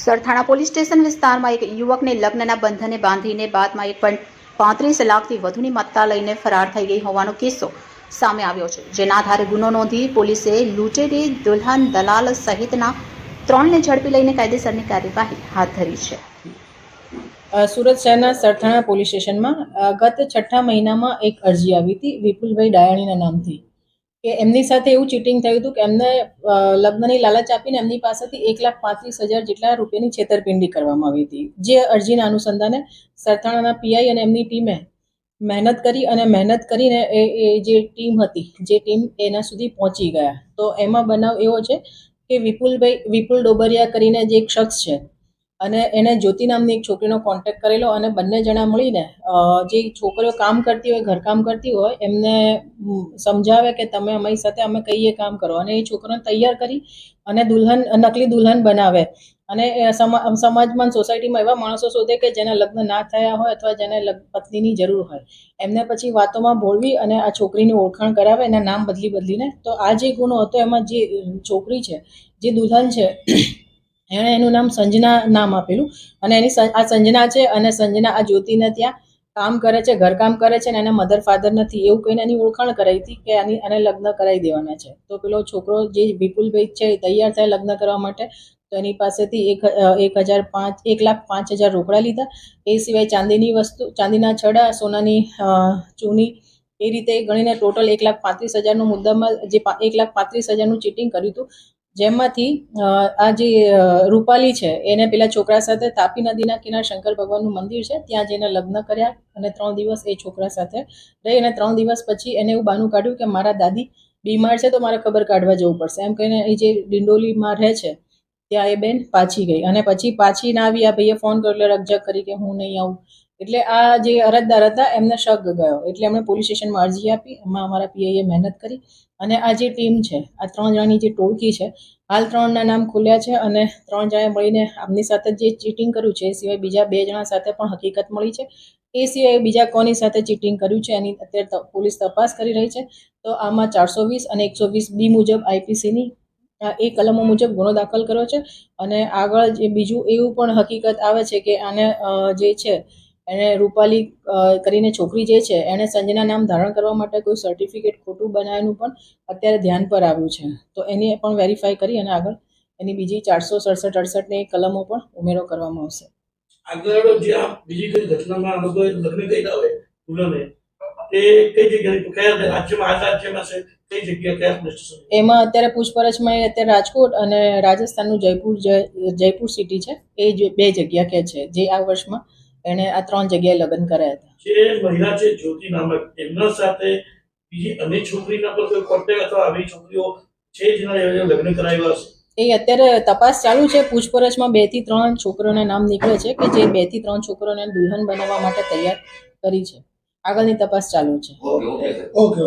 Sarthana police station વિસ્તારમાં એક યુવકને લગ્નના બંધને બાંધીને બાદમાં 1.35 લાખથી વધુની મત્તા લઈને ફરાર થઈ ગઈ હોવાનો કિસ્સો સામે આવ્યો છે, જેના આધારે ગુનો નોંધી પોલીસે લૂંટેરી દુલ્હન દલાલ સહિતના 3ને ઝડપી લઈને કાયદેસરની કાર્યવાહી હાથ ધરી છે। સુરત શહેરના સરથાણા પોલીસ સ્ટેશનમાં ગત 6ઠા મહિનામાં એક અરજી આવી હતી વિપુલભાઈ ડાયાણીના નામથી કે એમની સાથે એવું ચીટિંગ થયું હતું કે એમને લગ્નની લાલચ આપીને એમની પાસેથી 1,35,000 જેટલા રૂપિયાની છેતરપિંડી કરવામાં આવી હતી। જે અરજીના અનુસંધાને સરથાણાના પીઆઈ અને એમની ટીમે મહેનત કરીને એ જે ટીમ એના સુધી પહોંચી ગયા। તો એમાં બનાવ એવો છે કે વિપુલ ડોબરિયા કરીને જે એક શખ્સ છે અને એને જ્યોતિ નામની એક છોકરીનો કોન્ટેક્ટ કરેલો અને બંને જણા મળીને જે છોકરીઓ કામ કરતી હોય ઘરકામ કરતી હોય એમને સમજાવે કે તમે અમારી સાથે અમે કહીએ કામ કરો, અને એ છોકરીઓને તૈયાર કરી અને નકલી દુલ્હન બનાવે અને સમાજમાં સોસાયટીમાં એવા માણસો શોધે કે જેના લગ્ન ના થયા હોય અથવા જેને પત્નીની જરૂર હોય, એમને પછી વાતોમાં ભોળવી અને આ છોકરીની ઓળખાણ કરાવે એના નામ બદલીને। તો આ જે ગુનો હતો એમાં જે છોકરી છે, જે દુલ્હન છે, એણે એનું નામ સંજના નામ આપેલું અને આ સંજના છે અને સંજના આ જ્યોતિને ત્યાં કામ કરે છે, ઘરકામ કરે છે અને એના મધર ફાધર નથી એવું કહીને એની ઓળખાણ કરાવી હતી કે આને લગ્ન કરાવી દેવાના છે। તો પેલો છોકરો જે વિપુલભાઈ છે એ તૈયાર થાય લગ્ન કરવા માટે, તો એની પાસેથી 1,05,000 રોકડા લીધા। એ સિવાય ચાંદીની વસ્તુ, ચાંદીના છડા, સોનાની ચૂની, એ રીતે ગણીને ટોટલ 1,35,000નો મુદ્દામાં જે 1,35,000નું ચીટિંગ કર્યું હતું, જેમાંથી આ જે રૂપાલી છે એને પેલા છોકરા સાથે તાપી નદીના કિનારે શંકર ભગવાનનું મંદિર છે ત્યાં જઈને લગ્ન કર્યા અને 3 દિવસ એ છોકરા સાથે રહી અને 3 દિવસ પછી એને એવું બહાનું કાઢ્યું કે મારા દાદી બીમાર છે તો મારે ખબર કાઢવા જવું પડશે, એમ કહીને એ જે ડિંડોલીમાં રહે છે ત્યાં એ બેન પાછી ગઈ અને પછી પાછી ના આવી। આ ભાઈએ ફોન કર્યો, રકઝક કરી કે હું નહીં આવું, એટલે આ જે અરજદાર હતા એમને શક ગયો એટલે એમણે પોલીસ સ્ટેશનમાં અરજી આપી। એમાં અમારા પીઆઈએ મહેનત કરી અને આ જે ટીમ છે, આ 3 જણાની જે ટોળકી છે, હાલ 3ના નામ ખુલ્યા છે અને 3 જણાએ મળીને આમની સાથે જે ચીટિંગ કર્યું છે એ સિવાય બીજા 2 જણા સાથે પણ હકીકત મળી છે। એ સિવાય બીજા કોની સાથે ચીટિંગ કર્યું છે એની અત્યારે પોલીસ તપાસ કરી રહી છે। તો આમાં 420 અને 120B મુજબ આઈપીસીની એ કલમો મુજબ ગુનો દાખલ કર્યો છે અને આગળ જે બીજું એવું પણ હકીકત આવે છે કે આને જે છે એને રૂપાલી કરીને છોકરી જે છે એણે સંજના નામ ધારણ કરવા માટે કોઈ સર્ટિફિકેટ ખોટું બનાવ્યાનું પણ અત્યારે ધ્યાન પર આવ્યું છે। તો એની પણ વેરીફાઈ કરી અને આગળ એની બીજી 467-68ની કલમો પણ ઉમેરો કરવામાં આવશે। આગળ જે આ બીજી કઈ ઘટનામાં આ લોકોએ લગ્ન કર્યા હોય દુલ્હને, તે કઈ જગ્યાએ કયા રાજ્યમાં, આ રાજ્યમાં છે કઈ જગ્યા, કયા પોલીસ સ્ટેશન? એમાં અત્યારે પૂછપરછમાં અત્યારે રાજકોટ અને રાજસ્થાનનું જયપુર સિટી છે, એ 2 જગ્યા કે છે જે આ વર્ષમાં એને આ 3 જગ્યાએ લગ્ન કર્યા હતા। જે મહિલા છે જ્યોતિ નામક, એમના સાથે બીજી અનેક છોકરીના પર કોઈ કોન્ટેક્ટ અથવા આવી છોકરીઓ છે જેના લગ્ન કરાવ્યા હશે? એ અત્યારે તપાસ ચાલુ છે। પૂછપરછમાં 2 થી 3 છોકરીઓના નામ નીકળે છે કે જે 2 થી 3 છોકરીઓને દુલ્હન બનાવવા માટે તૈયાર કરી છે। આગળની તપાસ ચાલુ છે। ઓકે।